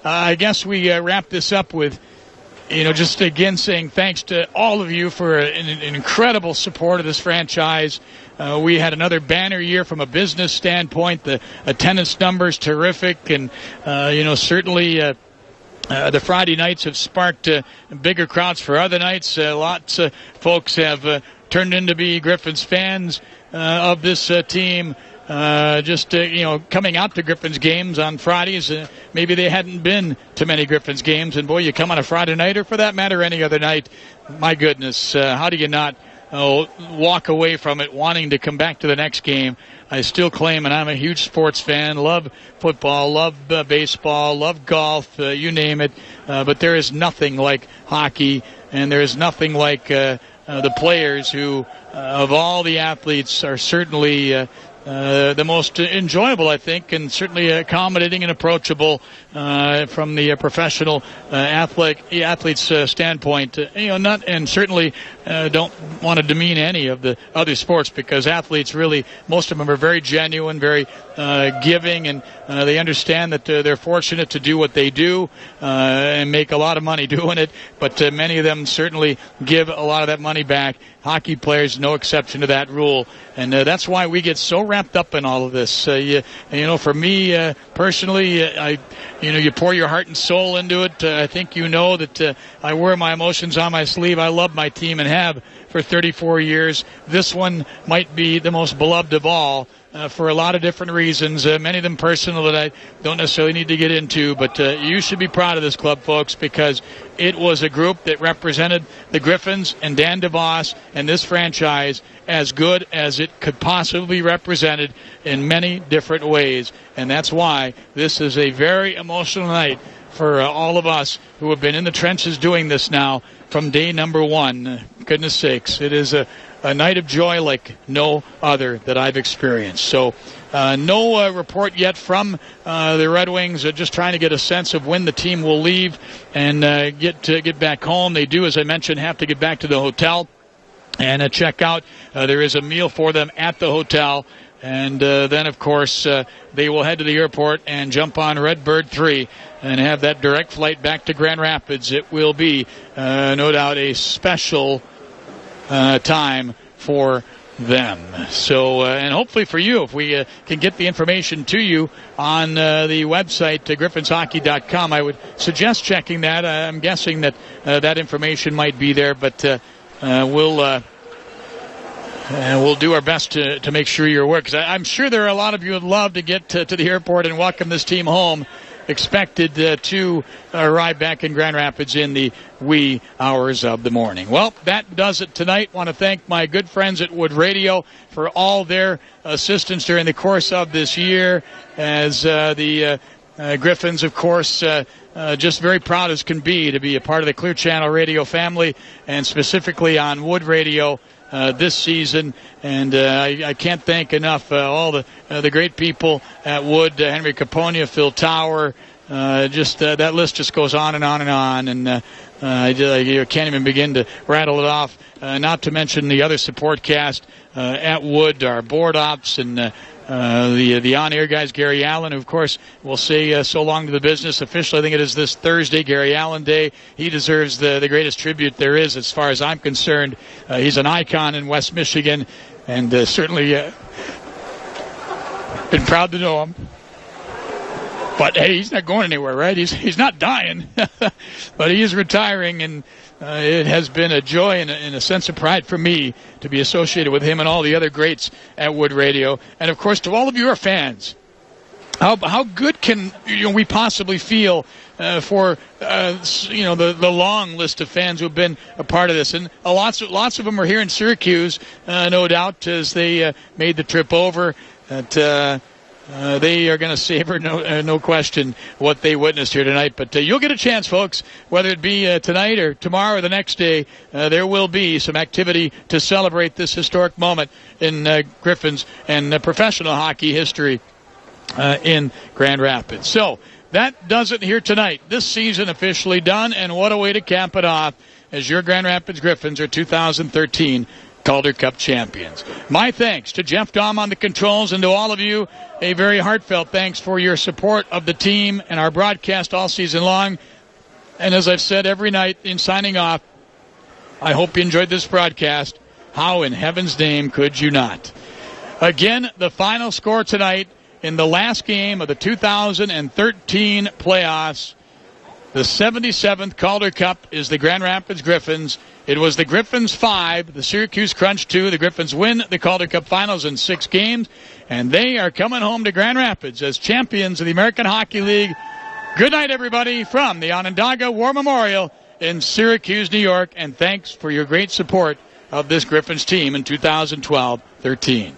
I guess we wrap this up with, just again saying thanks to all of you for an incredible support of this franchise. We had another banner year from a business standpoint. The attendance numbers terrific, and certainly the Friday nights have sparked bigger crowds for other nights. Lots of folks have turned in to be Griffins fans of this team. Coming out to Griffins games on Fridays. Maybe they hadn't been to many Griffins games, and boy, you come on a Friday night, or for that matter, any other night. My goodness, how do you not walk away from it wanting to come back to the next game? I still claim, and I'm a huge sports fan, love football, love baseball, love golf, you name it, but there is nothing like hockey, and there is nothing like the players who, of all the athletes, are certainly the most enjoyable, I think, and certainly accommodating and approachable from the professional athlete's standpoint. And certainly don't want to demean any of the other sports, because athletes really, most of them are very genuine, very giving, and they understand that they're fortunate to do what they do and make a lot of money doing it. But many of them certainly give a lot of that money back. Hockey players, no exception to that rule, and that's why we get so wrapped up in all of this. For me personally, you pour your heart and soul into it. I think that I wear my emotions on my sleeve. I love my team and have for 34 years. This one might be the most beloved of all. For a lot of different reasons, many of them personal that I don't necessarily need to get into, but you should be proud of this club, folks, because it was a group that represented the Griffins and Dan DeVos and this franchise as good as it could possibly be represented in many different ways, and that's why this is a very emotional night for all of us who have been in the trenches doing this now from day number one. Goodness sakes, it is a night of joy like no other that I've experienced. So no report yet from the Red Wings. Just trying to get a sense of when the team will leave and get back home. They do, as I mentioned, have to get back to the hotel and check out. There is a meal for them at the hotel. And then, of course, they will head to the airport and jump on Redbird 3 and have that direct flight back to Grand Rapids. It will be, no doubt, a special time for them. So, and hopefully for you, if we can get the information to you on the website, griffinshockey.com, I would suggest checking that. I'm guessing that that information might be there, but we'll do our best to make sure you're aware, because I'm sure there are a lot of you who would love to get to the airport and welcome this team home. Expected to arrive back in Grand Rapids in the wee hours of the morning. Well, that does it tonight. Want to thank my good friends at Wood Radio for all their assistance during the course of this year, as the Griffins, of course, just very proud as can be to be a part of the Clear Channel Radio family, and specifically on Wood Radio this season. And I can't thank enough all the great people at Wood, Henry Caponia, Phil Tower, that list just goes on and on and on, and I can't even begin to rattle it off, not to mention the other support cast at Wood, our board ops, and the on-air guys, Gary Allen, who, of course, will say so long to the business. Officially, I think it is this Thursday, Gary Allen Day. He deserves the greatest tribute there is, as far as I'm concerned. He's an icon in West Michigan, and certainly been proud to know him. But, hey, he's not going anywhere, right? He's not dying, but he is retiring, and it has been a joy and a sense of pride for me to be associated with him and all the other greats at Wood Radio. And, of course, to all of you, our fans, how good can we possibly feel for the long list of fans who have been a part of this, and lots of them are here in Syracuse, no doubt, as they made the trip over. They are going to savor, no question, what they witnessed here tonight. But you'll get a chance, folks, whether it be tonight or tomorrow or the next day. There will be some activity to celebrate this historic moment in Griffins and professional hockey history in Grand Rapids. So that does it here tonight. This season officially done, and what a way to cap it off as your Grand Rapids Griffins are 2013 Calder Cup champions. My thanks to Jeff Dahm on the controls, and to all of you, a very heartfelt thanks for your support of the team and our broadcast all season long. And as I've said every night in signing off, I hope you enjoyed this broadcast. How in heaven's name could you not? Again, the final score tonight in the last game of the 2013 playoffs. The 77th Calder Cup is the Grand Rapids Griffins. It was the Griffins 5, the Syracuse Crunch 2. The Griffins win the Calder Cup Finals in 6 games, and they are coming home to Grand Rapids as champions of the American Hockey League. Good night, everybody, from the Onondaga War Memorial in Syracuse, New York, and thanks for your great support of this Griffins team in 2012-13.